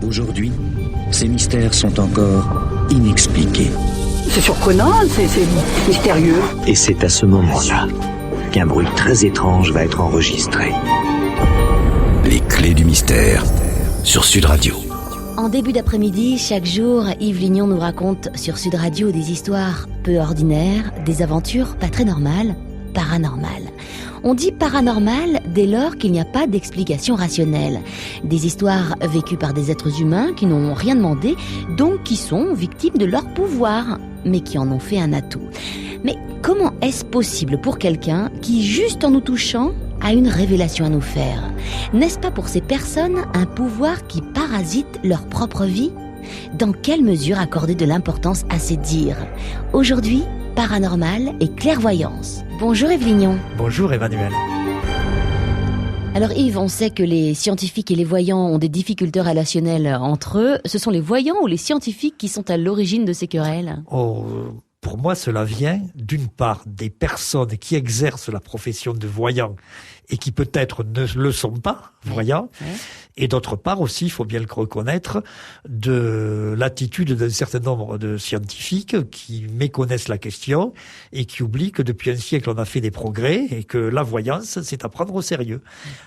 Aujourd'hui, ces mystères sont encore inexpliqués. C'est surprenant, c'est mystérieux. Et c'est à ce moment-là qu'un bruit très étrange va être enregistré. Les clés du mystère sur Sud Radio. En début d'après-midi, chaque jour, Yves Lignon nous raconte sur Sud Radio des histoires peu ordinaires, des aventures pas très normales, paranormales. On dit paranormal dès lors qu'il n'y a pas d'explication rationnelle. Des histoires vécues par des êtres humains qui n'ont rien demandé, donc qui sont victimes de leur pouvoir, mais qui en ont fait un atout. Mais comment est-ce possible pour quelqu'un qui, juste en nous touchant, a une révélation à nous faire? N'est-ce pas pour ces personnes un pouvoir qui parasite leur propre vie? Dans quelle mesure accorder de l'importance à ces dires? Aujourd'hui, paranormal et clairvoyance. Bonjour Yves Lignon. Bonjour Emmanuel. Alors Yves, on sait que les scientifiques et les voyants ont des difficultés relationnelles entre eux. Ce sont les voyants ou les scientifiques qui sont à l'origine de ces querelles? Pour moi, cela vient d'une part des personnes qui exercent la profession de voyant et qui peut-être ne le sont pas, voyants, et d'autre part aussi, il faut bien le reconnaître, de l'attitude d'un certain nombre de scientifiques qui méconnaissent la question et qui oublient que depuis un siècle on a fait des progrès et que la voyance c'est à prendre au sérieux.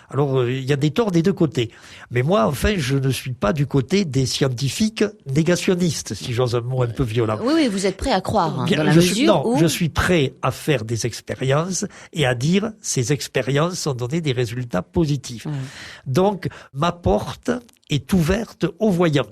Alors il y a des torts des deux côtés, mais moi enfin je ne suis pas du côté des scientifiques négationnistes, si j'ose un mot un peu violent. Oui, vous êtes prêt à croire, Bien, dans la mesure où... je suis prêt à faire des expériences et à dire ces expériences ont donné des résultats positifs. Donc ma porte est ouverte aux voyants.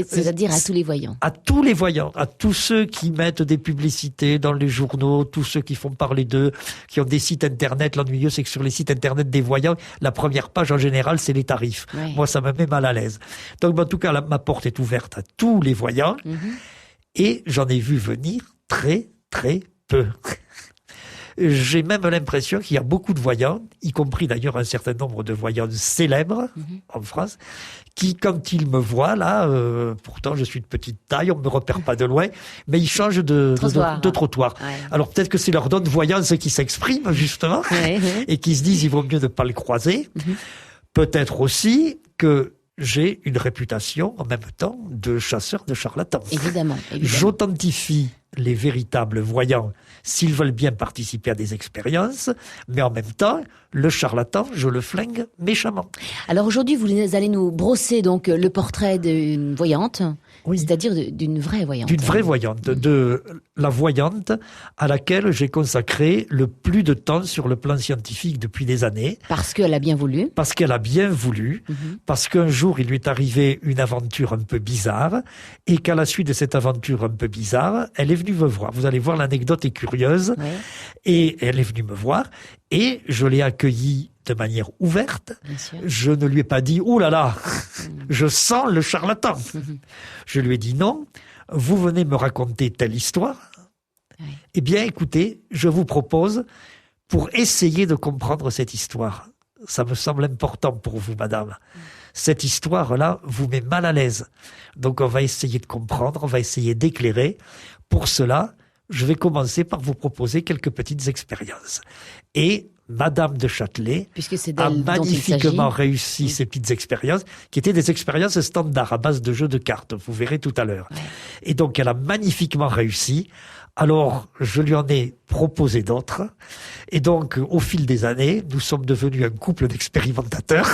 C'est-à-dire à tous les voyants. À tous les voyants, à tous ceux qui mettent des publicités dans les journaux, tous ceux qui font parler d'eux, qui ont des sites internet. L'ennuyeux, c'est que sur les sites internet des voyants, la première page en général, c'est les tarifs. Oui. Moi, ça me met mal à l'aise. Donc, en tout cas, ma porte est ouverte à tous les voyants. Et j'en ai vu venir très, très peu. J'ai même l'impression qu'il y a beaucoup de voyants, y compris d'ailleurs un certain nombre de voyants célèbres en France, qui, quand ils me voient là, pourtant je suis de petite taille, on me repère pas de loin, mais ils changent de trottoir. Ouais. Alors peut-être que c'est leur don de voyance qui s'exprime justement, et qui se disent il vaut mieux ne pas le croiser. Peut-être aussi que j'ai une réputation en même temps de chasseur de charlatans. Évidemment. J'authentifie les véritables voyants s'ils veulent bien participer à des expériences, mais en même temps, le charlatan, je le flingue méchamment. Alors aujourd'hui, vous allez nous brosser donc le portrait d'une voyante, c'est-à-dire d'une vraie voyante. D'une vraie voyante, de la voyante à laquelle j'ai consacré le plus de temps sur le plan scientifique depuis des années. Parce qu'elle a bien voulu. Parce qu'elle a bien voulu, parce qu'un jour, il lui est arrivé une aventure un peu bizarre, et qu'à la suite de cette aventure un peu bizarre, elle est venue me voir. Vous allez voir, l'anecdote est curieuse. Et elle est venue me voir, et je l'ai accueillie de manière ouverte. Je ne lui ai pas dit « Ouh là là, je sens le charlatan ». Je lui ai dit « Non, vous venez me raconter telle histoire. Eh bien, écoutez, je vous propose, pour essayer de comprendre cette histoire, ça me semble important pour vous, madame. Cette histoire-là vous met mal à l'aise. Donc, on va essayer de comprendre, on va essayer d'éclairer. Pour cela, je vais commencer par vous proposer quelques petites expériences. » Et Madame de Châtelet a magnifiquement réussi ces petites expériences, qui étaient des expériences standards à base de jeux de cartes. Vous verrez tout à l'heure. Et donc, elle a magnifiquement réussi. Alors, je lui en ai proposé d'autres. Et donc, au fil des années, nous sommes devenus un couple d'expérimentateurs,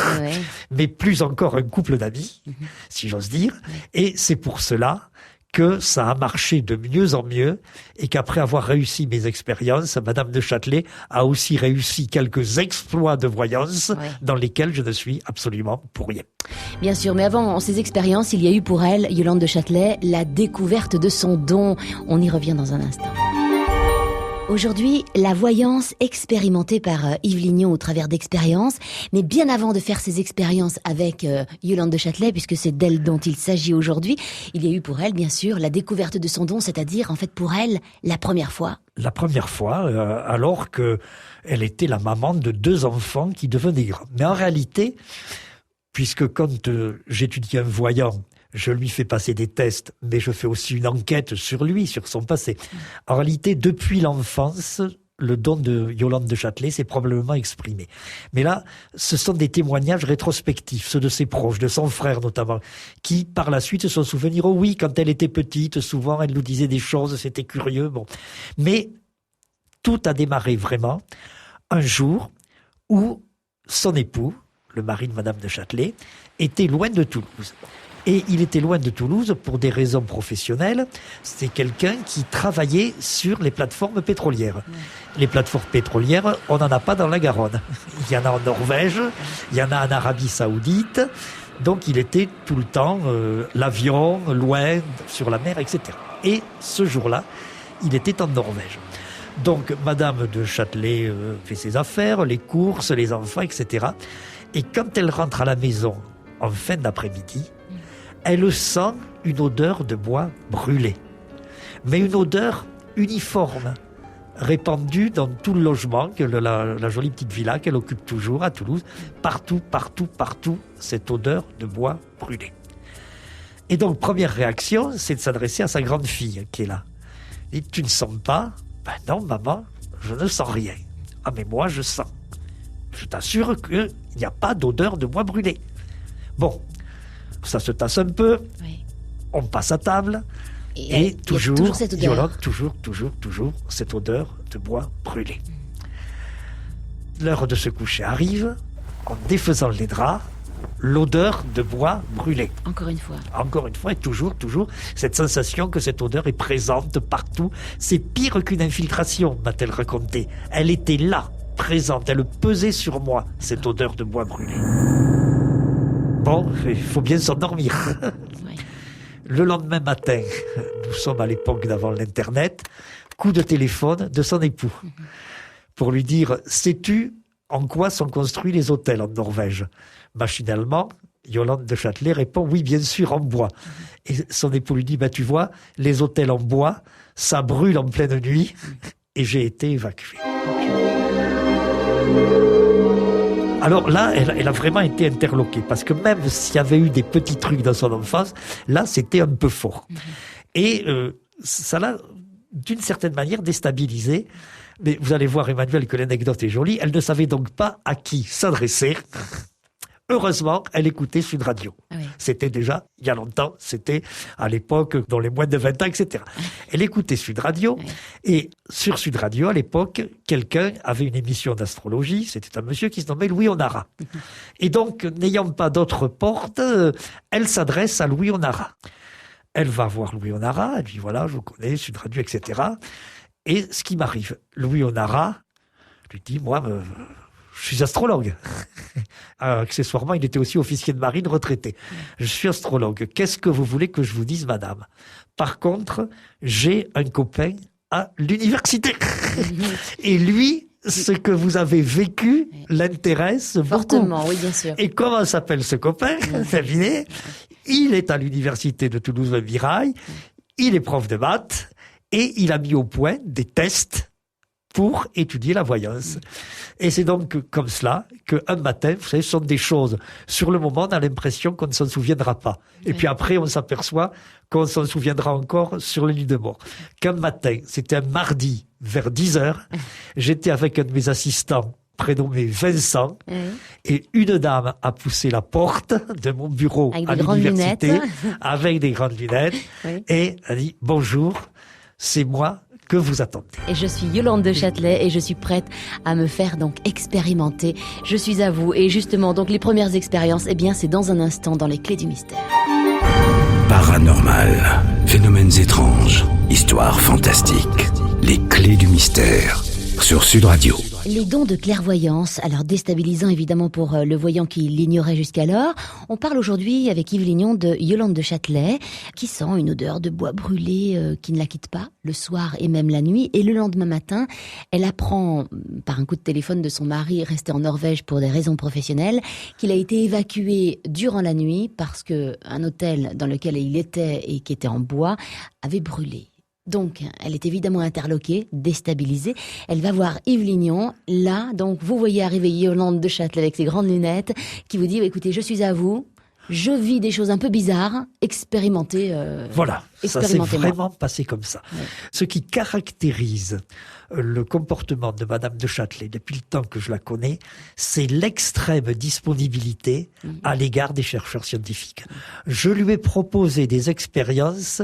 mais plus encore un couple d'amis, si j'ose dire. Et c'est pour cela que ça a marché de mieux en mieux et qu'après avoir réussi mes expériences, Madame de Châtelet a aussi réussi quelques exploits de voyance dans lesquels je ne suis absolument pour rien. Bien sûr, mais avant ces expériences, il y a eu pour elle, Yolande de Châtelet, la découverte de son don. On y revient dans un instant. Aujourd'hui, la voyance expérimentée par Yves Lignon au travers d'expériences. Mais bien avant de faire ces expériences avec Yolande de Châtelet, puisque c'est d'elle dont il s'agit aujourd'hui, il y a eu pour elle, bien sûr, la découverte de son don, c'est-à-dire, en fait, pour elle, la première fois. La première fois, alors qu'elle était la maman de 2 enfants qui devenaient grands. Mais en réalité, puisque quand j'étudie un voyant, je lui fais passer des tests, mais je fais aussi une enquête sur lui, sur son passé. En réalité, depuis l'enfance, le don de Yolande de Châtelet s'est probablement exprimé. Mais là, ce sont des témoignages rétrospectifs, ceux de ses proches, de son frère notamment, qui par la suite se sont souvenir, oh oui, quand elle était petite, souvent elle nous disait des choses, c'était curieux, bon. Mais tout a démarré vraiment un jour où son époux, le mari de Madame de Châtelet, était loin de Toulouse. Et il était loin de Toulouse pour des raisons professionnelles. C'est quelqu'un qui travaillait sur les plateformes pétrolières. Les plateformes pétrolières, on n'en a pas dans la Garonne. Il y en a en Norvège, il y en a en Arabie Saoudite. Donc il était tout le temps l'avion, loin, sur la mer, etc. Et ce jour-là, il était en Norvège. Donc Madame de Châtelet fait ses affaires, les courses, les enfants, etc. Et quand elle rentre à la maison en fin d'après-midi, elle sent une odeur de bois brûlé. Mais une odeur uniforme, répandue dans tout le logement, que la jolie petite villa qu'elle occupe toujours à Toulouse. Partout, cette odeur de bois brûlé. Et donc, première réaction, c'est de s'adresser à sa grande fille qui est là. Et tu ne sens pas? Ben non, maman, je ne sens rien. Ah, mais moi, je sens. Je t'assure qu'il n'y a pas d'odeur de bois brûlé. Bon, ça se tasse un peu, oui. On passe à table, et toujours cette odeur. Yolande, toujours cette odeur de bois brûlé. L'heure de se coucher arrive, en défaisant les draps, l'odeur de bois brûlé. Encore une fois, et toujours, cette sensation que cette odeur est présente partout. C'est pire qu'une infiltration, m'a-t-elle raconté. Elle était là, présente, elle pesait sur moi, cette odeur de bois brûlé. Bon, il faut bien s'endormir. Oui. Le lendemain matin, nous sommes à l'époque d'avant l'Internet, coup de téléphone de son époux pour lui dire « Sais-tu en quoi sont construits les hôtels en Norvège ?» Machinalement, Yolande de Châtelet répond « Oui, bien sûr, en bois. » Et son époux lui dit « Tu vois, les hôtels en bois, ça brûle en pleine nuit et j'ai été évacué. » Alors là, elle a vraiment été interloquée, parce que même s'il y avait eu des petits trucs dans son enfance, là, c'était un peu fort. Et ça l'a, d'une certaine manière, déstabilisée. Mais vous allez voir, Emmanuel, que l'anecdote est jolie. Elle ne savait donc pas à qui s'adresser. Heureusement, elle écoutait Sud Radio. Oui. C'était déjà, il y a longtemps, c'était à l'époque, dans les moins de 20 ans, etc. Elle écoutait Sud Radio, oui. Et sur Sud Radio, à l'époque, quelqu'un avait une émission d'astrologie, c'était un monsieur qui se nommait Louis Onara. Et donc, n'ayant pas d'autre porte, elle s'adresse à Louis Onara. Elle va voir Louis Onara, elle dit, voilà, je vous connais, Sud Radio, etc. Et ce qui m'arrive, Louis Onara lui dit, moi, je suis astrologue. Accessoirement, il était aussi officier de marine retraité. Je suis astrologue. Qu'est-ce que vous voulez que je vous dise, madame? Par contre, j'ai un copain à l'université. Et lui, ce que vous avez vécu l'intéresse fortement, beaucoup. Oui, bien sûr. Et comment s'appelle ce copain? Devinez. Il est à l'université de Toulouse-Mirail. Il est prof de maths. Et il a mis au point des tests pour étudier la voyance. Et c'est donc comme cela qu'un matin, vous savez, ce sont des choses. Sur le moment, on a l'impression qu'on ne s'en souviendra pas. Et puis après, on s'aperçoit qu'on s'en souviendra encore sur le lit de mort. Qu'un matin, c'était un mardi, vers 10h, j'étais avec un de mes assistants, prénommé Vincent, et une dame a poussé la porte de mon bureau à l'université, avec des grandes lunettes, et a dit « Bonjour, c'est moi que vous attendez. » Et je suis Yolande de Châtelet et je suis prête à me faire donc expérimenter. Je suis à vous. Et justement, donc les premières expériences, eh bien, c'est dans un instant dans les Clés du Mystère. Paranormal, phénomènes étranges, histoires fantastiques, les Clés du Mystère sur Sud Radio. Les dons de clairvoyance, alors déstabilisants évidemment pour le voyant qui l'ignorait jusqu'alors. On parle aujourd'hui avec Yves Lignon de Yolande de Châtelet, qui sent une odeur de bois brûlé qui ne la quitte pas le soir et même la nuit. Et le lendemain matin, elle apprend par un coup de téléphone de son mari resté en Norvège pour des raisons professionnelles qu'il a été évacué durant la nuit parce que un hôtel dans lequel il était et qui était en bois avait brûlé. Donc, elle est évidemment interloquée, déstabilisée. Elle va voir Yves Lignon. Là, donc, vous voyez arriver Yolande de Châtelet avec ses grandes lunettes, qui vous dit, écoutez, je suis à vous. Je vis des choses un peu bizarres, expérimentez. Voilà, ça s'est vraiment passé comme ça. Ouais. Ce qui caractérise le comportement de Madame de Châtelet, depuis le temps que je la connais, c'est l'extrême disponibilité à l'égard des chercheurs scientifiques. Je lui ai proposé des expériences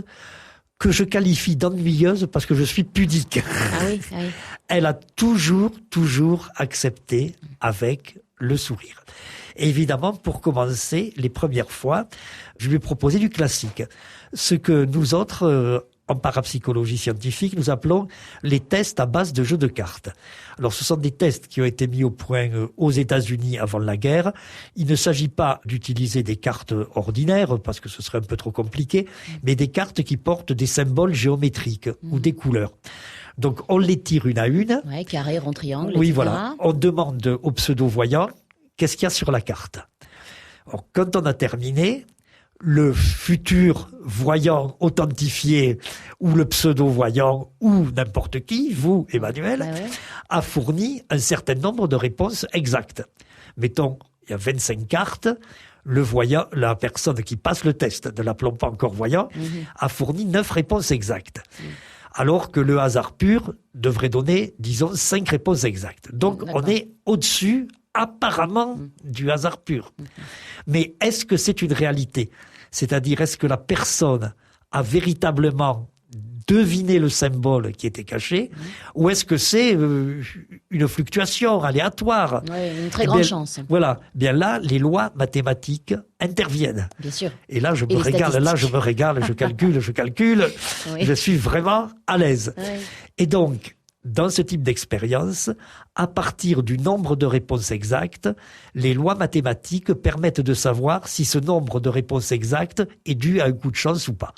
que je qualifie d'ennuyeuses parce que je suis pudique. Ah oui, ah oui. Elle a toujours accepté avec le sourire. Et évidemment, pour commencer, les premières fois, je lui ai proposé du classique. Ce que nous autres, en parapsychologie scientifique, nous appelons les tests à base de jeux de cartes. Alors, ce sont des tests qui ont été mis au point aux États-Unis avant la guerre. Il ne s'agit pas d'utiliser des cartes ordinaires, parce que ce serait un peu trop compliqué, mais des cartes qui portent des symboles géométriques ou des couleurs. Donc, on les tire une à une. Ouais, carré, rond, triangle, Oui, etc. voilà. On demande au pseudo-voyant qu'est-ce qu'il y a sur la carte. Alors, quand on a terminé, le futur voyant authentifié ou le pseudo-voyant ou n'importe qui, vous, Emmanuel, a fourni un certain nombre de réponses exactes. Mettons, il y a 25 cartes, le voyant, la personne qui passe le test, ne l'appelons pas encore voyant, a fourni 9 réponses exactes. Alors que le hasard pur devrait donner, disons, 5 réponses exactes. Donc, on est au-dessus, apparemment, du hasard pur. Mais est-ce que c'est une réalité ? C'est-à-dire, est-ce que la personne a véritablement deviné le symbole qui était caché, ou est-ce que c'est une fluctuation aléatoire ? Oui, une très grande chance. Voilà. Bien là, les lois mathématiques interviennent. Bien sûr. Et là, je me régale, je calcule. Oui. Je suis vraiment à l'aise. Oui. Et donc, dans ce type d'expérience, à partir du nombre de réponses exactes, les lois mathématiques permettent de savoir si ce nombre de réponses exactes est dû à un coup de chance ou pas.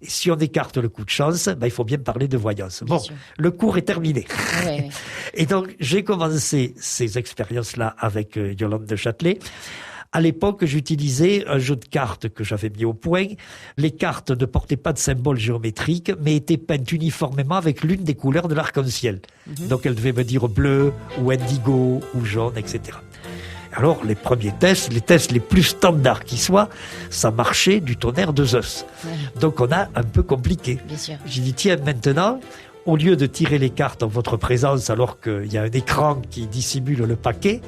Et si on écarte le coup de chance, il faut bien parler de voyance. Bon, le cours est terminé. Oui. Et donc, j'ai commencé ces expériences-là avec Yolande de Châtelet. À l'époque, j'utilisais un jeu de cartes que j'avais mis au point. Les cartes ne portaient pas de symbole géométrique, mais étaient peintes uniformément avec l'une des couleurs de l'arc-en-ciel. Donc, elles devaient me dire bleu, ou indigo, ou jaune, etc. Alors, les premiers tests, les tests les plus standards qui soient, ça marchait du tonnerre de Zeus. Donc, on a un peu compliqué. Bien sûr. J'ai dit, tiens, maintenant, au lieu de tirer les cartes en votre présence alors qu'il y a un écran qui dissimule le paquet,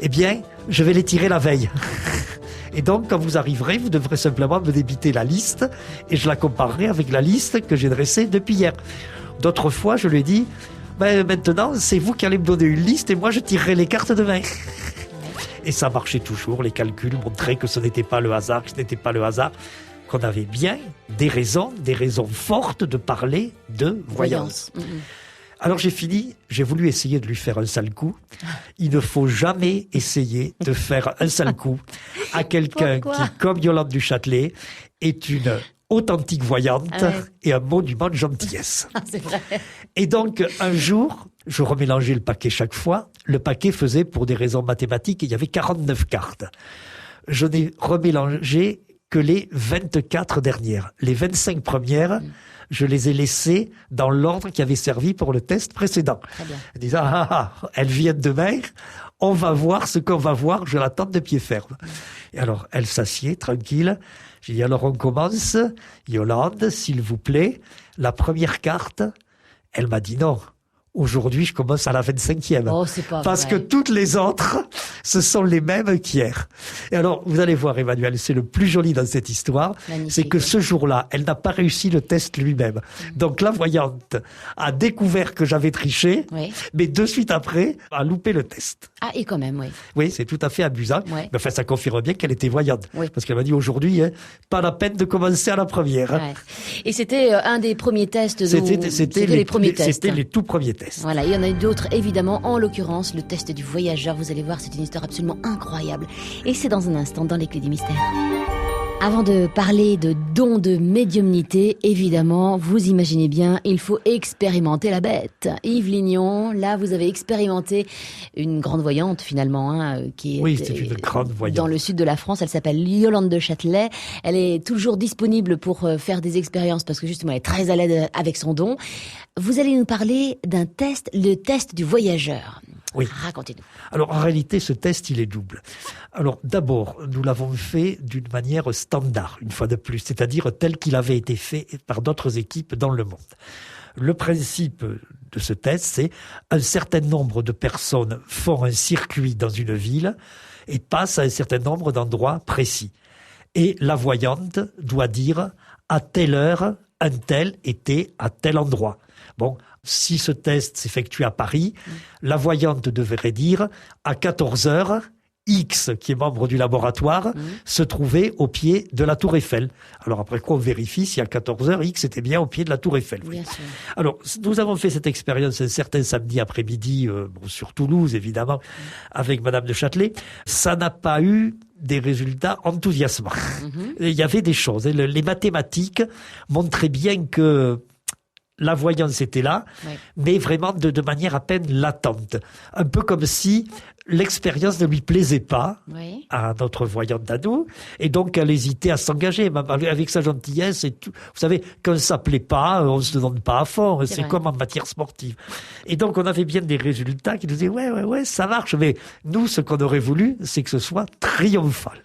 eh bien, je vais les tirer la veille. Et donc, quand vous arriverez, vous devrez simplement me débiter la liste et je la comparerai avec la liste que j'ai dressée depuis hier. D'autres fois, je lui ai dit, maintenant, c'est vous qui allez me donner une liste et moi, je tirerai les cartes demain. Et ça marchait toujours. Les calculs montraient que ce n'était pas le hasard, qu'on avait bien des raisons fortes de parler de voyance. Alors j'ai voulu essayer de lui faire un sale coup. Il ne faut jamais essayer de faire un sale coup à quelqu'un qui, comme Yolande du Châtelet, est une authentique voyante et un monument de gentillesse. C'est vrai. Et donc, un jour, je remélangeais le paquet chaque fois. Le paquet faisait, pour des raisons mathématiques, il y avait 49 cartes. Je n'ai remélangé que les 24 dernières. Les 25 premières, je les ai laissées dans l'ordre qui avait servi pour le test précédent. Très bien. En disant, elles viennent de mer, on va voir ce qu'on va voir, je l'attends de pied ferme. Et alors, elle s'assied, tranquille. J'ai dit, alors on commence. Yolande, s'il vous plaît, la première carte, elle m'a dit non. Aujourd'hui, je commence à la 25e. Oh, c'est pas parce vrai. que toutes les autres, ce sont les mêmes qu'hier. Et alors, vous allez voir, Emmanuel, c'est le plus joli dans cette histoire. Magnifique. C'est que ce jour-là, elle n'a pas réussi le test lui-même. Donc, la voyante a découvert que j'avais triché, mais de suite après, a loupé le test. Ah, et quand même, oui. Oui, c'est tout à fait amusant. Ouais. Mais enfin, ça confirme bien qu'elle était voyante. Oui. Parce qu'elle m'a dit aujourd'hui, pas la peine de commencer à la première. Ouais. Et c'était un des premiers tests. C'était les premiers tests. C'était les tout premiers tests. Voilà, il y en a eu d'autres, évidemment. En l'occurrence, le test du voyageur. Vous allez voir, c'est une histoire absolument incroyable. Et c'est dans un instant, dans les clés du mystère. Avant de parler de dons de médiumnité, évidemment, vous imaginez bien, il faut expérimenter la bête. Yves Lignon, là, vous avez expérimenté une grande voyante, finalement, qui est oui, c'est une grande voyante. Dans le sud de la France. Elle s'appelle Yolande de Châtelet. Elle est toujours disponible pour faire des expériences parce que justement, elle est très à l'aise avec son don. Vous allez nous parler d'un test, le test du voyageur. Oui. Racontez-nous. Alors, en réalité, ce test, il est double. Alors, d'abord, nous l'avons fait d'une manière standard, une fois de plus, c'est-à-dire tel qu'il avait été fait par d'autres équipes dans le monde. Le principe de ce test, c'est un certain nombre de personnes font un circuit dans une ville et passent à un certain nombre d'endroits précis. Et la voyante doit dire à telle heure, un tel était à tel endroit. Bon, si ce test s'effectue à Paris, la voyante devrait dire à 14 heures, X, qui est membre du laboratoire, se trouvait au pied de la Tour Eiffel. Alors après quoi, on vérifie si à 14 heures, X était bien au pied de la Tour Eiffel. Bien sûr. Alors, nous avons fait cette expérience un certain samedi après-midi, sur Toulouse, évidemment, avec Madame de Châtelet. Ça n'a pas eu des résultats enthousiasmants. Il y avait des choses. Les mathématiques montraient bien que la voyance était là, mais vraiment de manière à peine latente. Un peu comme si l'expérience ne lui plaisait pas à notre voyante à nous, et donc elle hésitait à s'engager, même avec sa gentillesse et tout. Vous savez, quand ça plaît pas, on se donne pas à fond. C'est comme en matière sportive. Et donc on avait bien des résultats qui nous disaient ouais, ça marche, mais nous, ce qu'on aurait voulu, c'est que ce soit triomphal.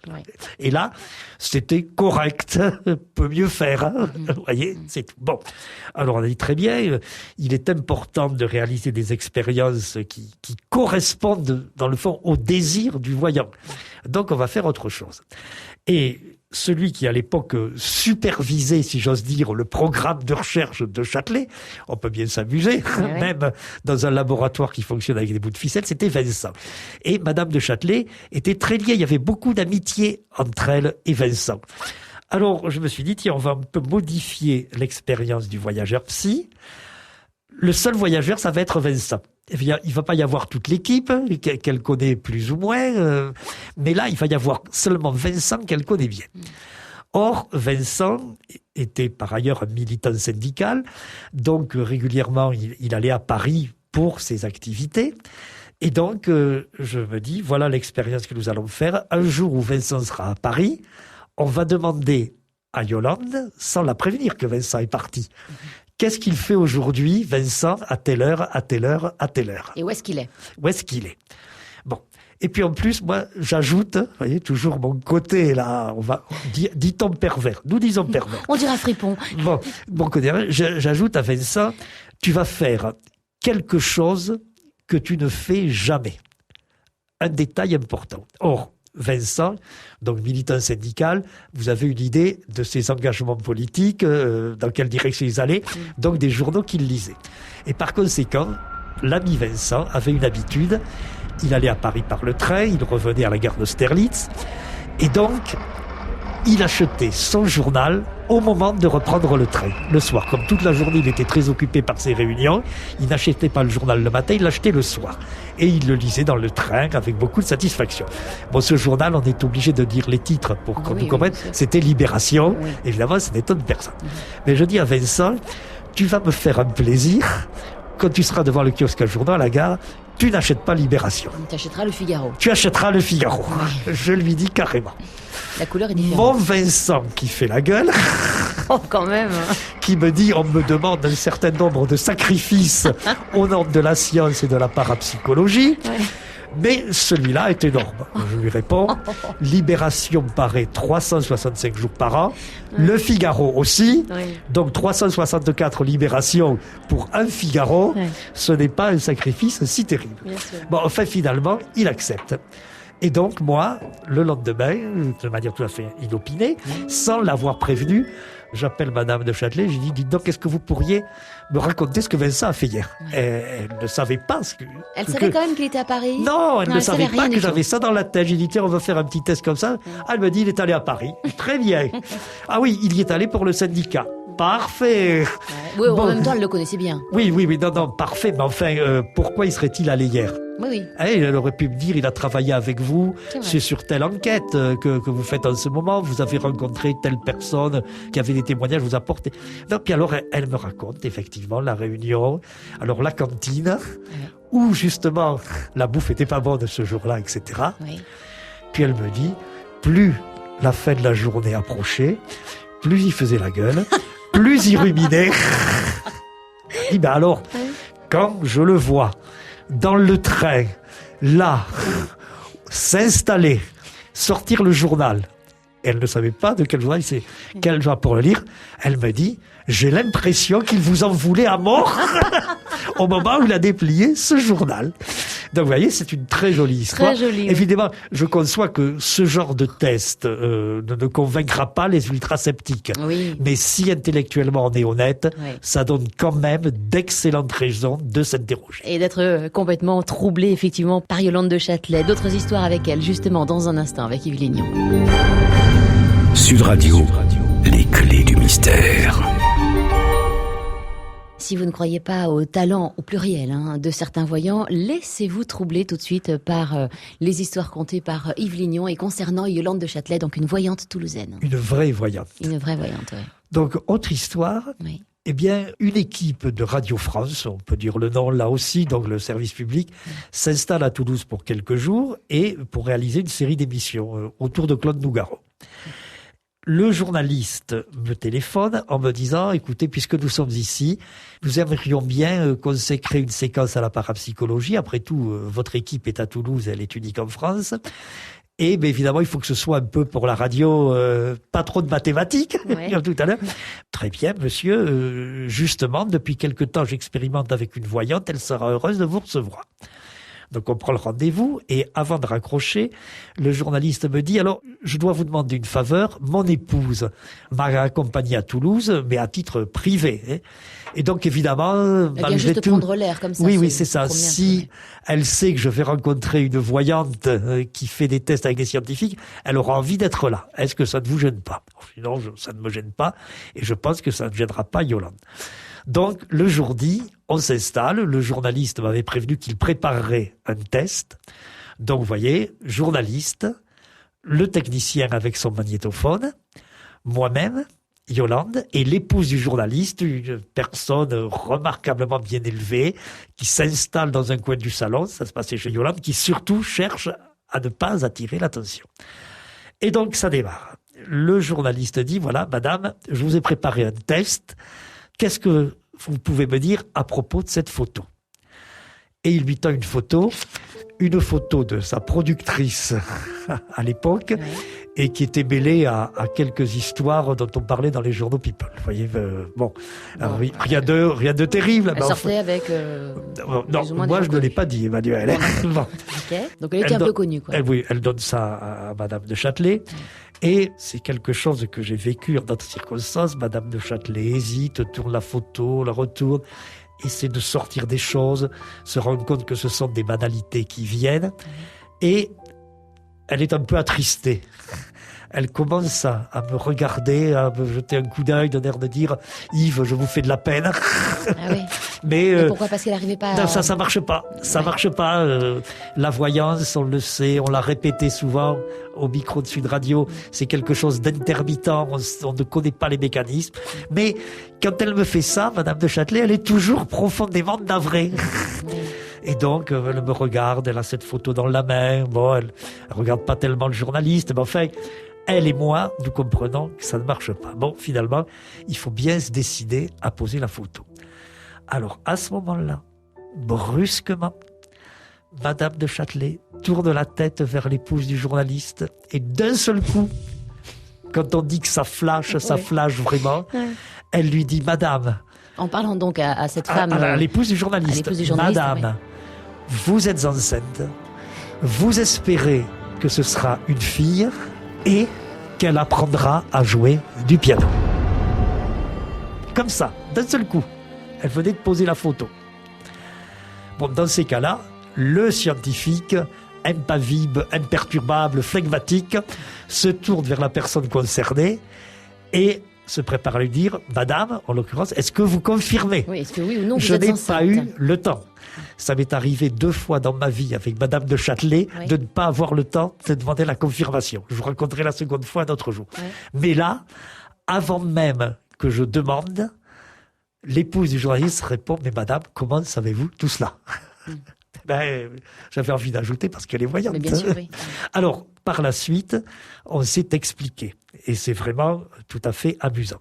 Et là, c'était correct, peut mieux faire. Hein. Vous voyez, c'est tout. Bon, alors on a dit très bien, il est important de réaliser des expériences qui correspondent dans le fond au désir du voyant. Donc on va faire autre chose. Et celui qui à l'époque supervisait, si j'ose dire, le programme de recherche de Châtelet, on peut bien s'amuser, même dans un laboratoire qui fonctionne avec des bouts de ficelle, c'était Vincent. Et Madame de Châtelet était très liée, il y avait beaucoup d'amitié entre elle et Vincent. Alors je me suis dit, tiens, on va un peu modifier l'expérience du voyageur psy. Le seul voyageur, ça va être Vincent. Il ne va pas y avoir toute l'équipe, qu'elle connaît plus ou moins, mais là, il va y avoir seulement Vincent qu'elle connaît bien. Or, Vincent était par ailleurs un militant syndical, donc régulièrement, il allait à Paris pour ses activités. Et donc, je me dis, voilà l'expérience que nous allons faire. Un jour où Vincent sera à Paris, on va demander à Yolande, sans la prévenir que Vincent est parti, qu'est-ce qu'il fait aujourd'hui, Vincent, à telle heure, à telle heure, à telle heure? Et où est-ce qu'il est? Où est-ce qu'il est? Bon. Et puis en plus, moi, j'ajoute, vous voyez, toujours mon côté, là, dit-on pervers. Nous disons pervers. On dira fripon. Bon, mon côté, j'ajoute à Vincent, tu vas faire quelque chose que tu ne fais jamais. Un détail important. Or, Vincent, donc militant syndical, vous avez une idée de ses engagements politiques, dans quelle direction ils allaient, donc des journaux qu'il lisait. Et par conséquent, l'ami Vincent avait une habitude, il allait à Paris par le train, il revenait à la gare d'Austerlitz, et donc il achetait son journal au moment de reprendre le train, le soir. Comme toute la journée, il était très occupé par ses réunions, il n'achetait pas le journal le matin, il l'achetait le soir. Et il le lisait dans le train avec beaucoup de satisfaction. Bon, ce journal, on est obligé de dire les titres pour qu'on nous comprenne. C'était Libération. Oui. Évidemment, ça n'étonne personne. Mais je dis à Vincent, tu vas me faire un plaisir. Quand tu seras devant le kiosque à journal à la gare, tu n'achètes pas Libération. Tu achèteras le Figaro. Tu achèteras le Figaro. Oui. Je lui dis carrément. La couleur est différente. Mon Vincent qui fait la gueule. Oh, quand même. Qui me dit, on me demande un certain nombre de sacrifices au nom de la science et de la parapsychologie. Ouais. Mais celui-là est énorme. Je lui réponds, Libération paraît 365 jours par an, le Figaro aussi, donc 364 Libérations pour un Figaro, ce n'est pas un sacrifice si terrible. Bon, enfin, finalement, il accepte. Et donc, moi, le lendemain, de manière tout à fait inopinée, sans l'avoir prévenu, j'appelle Madame de Châtelet, je dis, dites donc, est-ce que vous pourriez me raconter ce que Vincent a fait hier? Elle ne savait pas ce que... Elle savait quand même qu'il était à Paris? Non, elle ne savait pas que j'avais ça dans la tête. J'ai dit, tiens, on va faire un petit test comme ça. Elle me dit, il est allé à Paris. Très bien. Ah oui, il y est allé pour le syndicat. Parfait. Oui, en même temps, elle le connaissait bien. Oui, non, parfait. Mais enfin, pourquoi y serait-il allé hier? Oui. Elle aurait pu me dire, il a travaillé avec vous, c'est sur telle enquête que vous faites en ce moment, vous avez rencontré telle personne qui avait des témoignages, vous apportez. Non, puis alors, elle me raconte effectivement la réunion, alors la cantine, où justement la bouffe était pas bonne ce jour-là, etc. Oui. Puis elle me dit, plus la fin de la journée approchait, plus il faisait la gueule, plus il ruminait. Je dis, alors, quand je le vois dans le train, là, s'installer, sortir le journal. Elle ne savait pas de quel journal c'est, quel journal pour le lire. Elle me dit, j'ai l'impression qu'il vous en voulait à mort au moment où il a déplié ce journal. Donc vous voyez, c'est une très jolie histoire. Très jolie, oui. Évidemment, je conçois que ce genre de test ne convaincra pas les ultra-sceptiques. Oui. Mais si intellectuellement on est honnête, Oui. ça donne quand même d'excellentes raisons de s'interroger. Et d'être complètement troublé, effectivement, par Yolande de Châtelet. D'autres histoires avec elle, justement, dans un instant, avec Yves Lignon. Sud Radio, les clés du mystère. Si vous ne croyez pas au talent, au pluriel, de certains voyants, laissez-vous troubler tout de suite par les histoires contées par Yves Lignon et concernant Yolande de Châtelet, donc une voyante toulousaine. Une vraie voyante. Une vraie voyante, oui. Donc, autre histoire. Oui. Eh bien, une équipe de Radio France, on peut dire le nom là aussi, donc le service public, s'installe à Toulouse pour quelques jours et pour réaliser une série d'émissions autour de Claude Nougaro. Le journaliste me téléphone en me disant, écoutez, puisque nous sommes ici, nous aimerions bien consacrer une séquence à la parapsychologie. Après tout, votre équipe est à Toulouse, elle est unique en France. Et bien évidemment, il faut que ce soit un peu pour la radio, pas trop de mathématiques, Ouais. comme tout à l'heure. Très bien, monsieur. Justement, depuis quelque temps, j'expérimente avec une voyante. Elle sera heureuse de vous recevoir. Donc on prend le rendez-vous et avant de raccrocher, le journaliste me dit, alors je dois vous demander une faveur, mon épouse m'a accompagné à Toulouse, mais à titre privé. Hein. Et donc évidemment, Elle vient malgré juste tout... prendre l'air comme ça. Oui, c'est ça. promener un peu, Si ouais. elle sait que je vais rencontrer une voyante qui fait des tests avec des scientifiques, elle aura envie d'être là. Est-ce que ça ne vous gêne pas? Sinon, ça ne me gêne pas et je pense que ça ne gênera pas Yolande. Donc, le jour dit, on s'installe. Le journaliste m'avait prévenu qu'il préparerait un test. Donc, vous voyez, journaliste, le technicien avec son magnétophone, moi-même, Yolande, et l'épouse du journaliste, une personne remarquablement bien élevée, qui s'installe dans un coin du salon, ça se passait chez Yolande, qui surtout cherche à ne pas attirer l'attention. Et donc, ça démarre. Le journaliste dit, voilà, madame, je vous ai préparé un test. Qu'est-ce que vous pouvez me dire à propos de cette photo? Et il lui tend une photo de sa productrice à l'époque, Ouais. et qui était mêlée à quelques histoires dont on parlait dans les journaux People. Vous voyez, bon, alors, oui, rien de terrible. Elle mais sortait avec... non, plus ou moins moi des je ne l'ai reconnus. pas dit, Emmanuel. Bon. Ok. Donc elle était un peu connue, quoi. Elle donne ça à Madame de Châtelet. Et c'est quelque chose que j'ai vécu en d'autres circonstances. Madame de Châtelet hésite, tourne la photo, la retourne, essaie de sortir des choses, se rend compte que ce sont des banalités qui viennent. Et elle est un peu attristée. Elle commence à me regarder, à me jeter un coup d'œil, d'un air de dire « Yves, je vous fais de la peine. » Ah oui. Mais Pourquoi? Parce qu'elle n'arrivait pas à... non, ça marche pas. Ça marche pas. La voyance, on le sait, on l'a répété souvent au micro de Sud Radio, c'est quelque chose d'intermittent, on ne connaît pas les mécanismes. Mais quand elle me fait ça, Madame de Châtelet, elle est toujours profondément navrée. Et donc, elle me regarde, elle a cette photo dans la main. Bon, elle regarde pas tellement le journaliste, mais enfin, elle et moi, nous comprenons que ça ne marche pas. Bon, finalement, il faut bien se décider à poser la photo. Alors, à ce moment-là, brusquement, Madame de Châtelet tourne la tête vers l'épouse du journaliste et d'un seul coup, quand on dit que ça flash vraiment, elle lui dit « Madame », En parlant donc à cette femme... à l'épouse du journaliste, Madame, vous êtes enceinte, vous espérez que ce sera une fille et qu'elle apprendra à jouer du piano. Comme ça, d'un seul coup. Elle venait de poser la photo. Bon, dans ces cas-là, le scientifique, impassible, imperturbable, flegmatique, se tourne vers la personne concernée et se prépare à lui dire « Madame, en l'occurrence, est-ce que vous confirmez ?» Oui, est-ce que oui ou non, Je vous êtes n'ai enceinte? pas eu le temps. Ça m'est arrivé 2 fois dans ma vie avec Madame de Châtelet de ne pas avoir le temps de demander la confirmation. Je vous raconterai la seconde fois un autre jour. Ouais. Mais là, avant même que je demande, l'épouse du journaliste répond « Mais madame, comment savez-vous tout cela ?» J'avais envie d'ajouter parce qu'elle est voyante. Mais bien sûr, oui. Alors, par la suite, on s'est expliqué. Et c'est vraiment tout à fait amusant.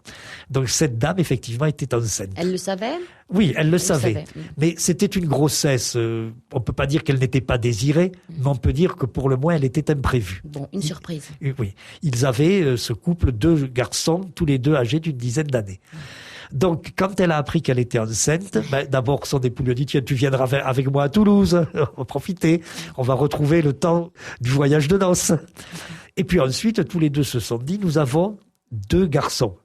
Donc cette dame, effectivement, était enceinte. Elle le savait ? Oui, elle le savait. Mais c'était une grossesse. On peut pas dire qu'elle n'était pas désirée, mais on peut dire que pour le moins, elle était imprévue. Bon, une surprise. Oui. Ils avaient, ce couple, 2 garçons, tous les 2 âgés d'une dizaine d'années. Donc, quand elle a appris qu'elle était enceinte, d'abord, son époux lui a dit, tiens, tu viendras avec moi à Toulouse, on va profiter, on va retrouver le temps du voyage de noces. Et puis ensuite, tous les 2 se sont dit, nous avons 2 garçons.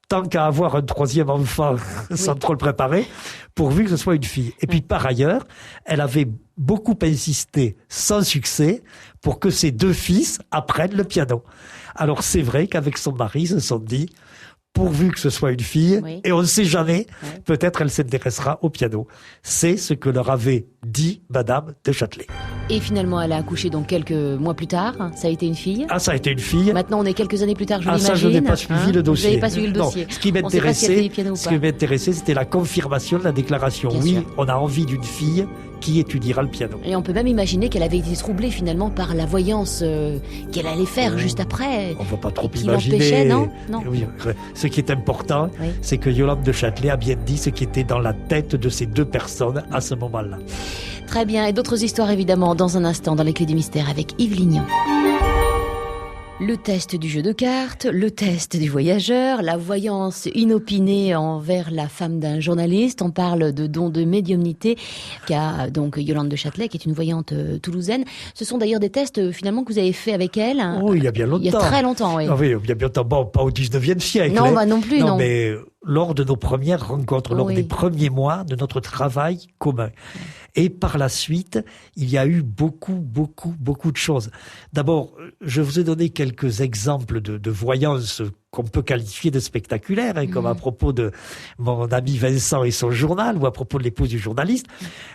Tant qu'à avoir un 3e enfant sans trop le préparer, pourvu que ce soit une fille. Et puis par ailleurs, elle avait beaucoup insisté, sans succès, pour que ses 2 fils apprennent le piano. Alors c'est vrai qu'avec son mari, ils se sont dit, pourvu que ce soit une fille, et on ne sait jamais, peut-être elle s'intéressera au piano. C'est ce que leur avait dit Madame de Châtelet. Et finalement, elle a accouché donc quelques mois plus tard. Ça a été une fille. Ah, ça a été une fille. Maintenant, on est quelques années plus tard, je l'imagine. Ça, je n'ai pas suivi le dossier. Vous n'avez pas suivi le dossier. Non, ce qui m'intéressait, c'était la confirmation de la déclaration. Bien sûr. On a envie d'une fille qui étudiera le piano. Et on peut même imaginer qu'elle avait été troublée finalement par la voyance qu'elle allait faire juste après. On ne va pas trop qui imaginer. Non. Oui, ce qui est important, c'est que Yolande de Châtelet a bien dit ce qui était dans la tête de ces 2 personnes à ce moment-là. Très bien, et d'autres histoires évidemment dans un instant dans les Clés du Mystère avec Yves Lignon. Le test du jeu de cartes, le test du voyageur, la voyance inopinée envers la femme d'un journaliste. On parle de dons de médiumnité qu'a donc Yolande de Châtelet, qui est une voyante toulousaine. Ce sont d'ailleurs des tests finalement que vous avez fait avec elle. Oh, il y a bien longtemps. Il y a très longtemps, oui. Ah oui, il y a bien longtemps. Bon, pas au 19e siècle. Non, non plus, non. Mais lors de nos premières rencontres, lors des premiers mois de notre travail commun. Et par la suite, il y a eu beaucoup de choses. D'abord, je vous ai donné quelques exemples de voyance qu'on peut qualifier de spectaculaires, comme à propos de mon ami Vincent et son journal, ou à propos de l'épouse du journaliste.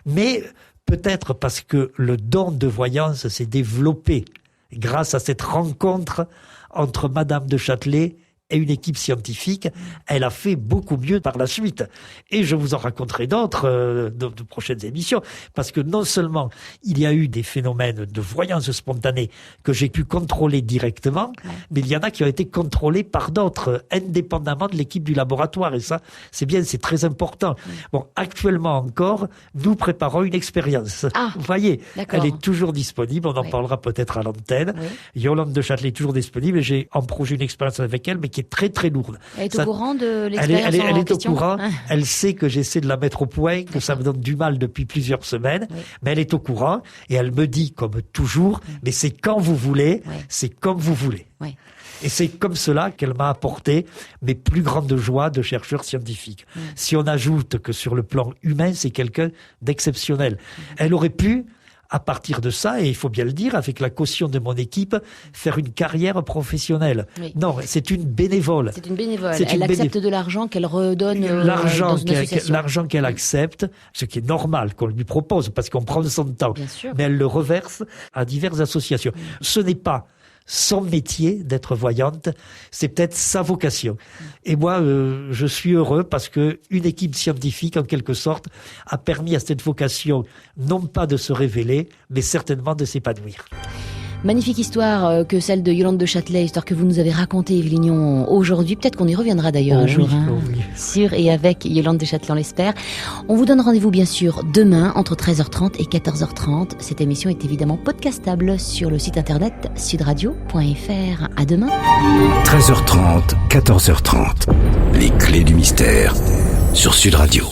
Mais peut-être parce que le don de voyance s'est développé grâce à cette rencontre entre Madame de Châtelet et une équipe scientifique, elle a fait beaucoup mieux par la suite. Et je vous en raconterai d'autres de prochaines émissions, parce que non seulement il y a eu des phénomènes de voyance spontanée que j'ai pu contrôler directement, mais il y en a qui ont été contrôlés par d'autres, indépendamment de l'équipe du laboratoire. Et ça, c'est bien, c'est très important. Bon, actuellement encore, nous préparons une expérience. Vous voyez, elle est toujours disponible, on en parlera peut-être à l'antenne. Yolande de Châtelet est toujours disponible, et j'ai en projet une expérience avec elle, mais qui est très très lourde. Elle est au courant de l'expérience elle est question. Au courant, elle sait que j'essaie de la mettre au point, que ça me donne du mal depuis plusieurs semaines, mais elle est au courant, et elle me dit, comme toujours, mais c'est quand vous voulez, c'est comme vous voulez. Et c'est comme cela qu'elle m'a apporté mes plus grandes joies de chercheur scientifique. Si on ajoute que sur le plan humain, c'est quelqu'un d'exceptionnel. Elle aurait pu, à partir de ça, et il faut bien le dire, avec la caution de mon équipe, faire une carrière professionnelle. Non, c'est une bénévole. C'est une bénévole. Elle accepte de l'argent qu'elle redonne dans une association. L'argent qu'elle accepte, ce qui est normal qu'on lui propose, parce qu'on prend son temps. Bien sûr. Mais elle le reverse à diverses associations. Ce n'est pas son métier d'être voyante, c'est peut-être sa vocation. Et moi, je suis heureux parce que une équipe scientifique, en quelque sorte, a permis à cette vocation, non pas de se révéler, mais certainement de s'épanouir. Magnifique histoire que celle de Yolande de Châtelet, histoire que vous nous avez racontée, Yves Lignon, aujourd'hui. Peut-être qu'on y reviendra d'ailleurs un jour. Sur et avec Yolande de Châtelet, on l'espère. On vous donne rendez-vous bien sûr demain entre 13h30 et 14h30. Cette émission est évidemment podcastable sur le site internet sudradio.fr. À demain. 13h30, 14h30. Les Clés du Mystère sur Sud Radio.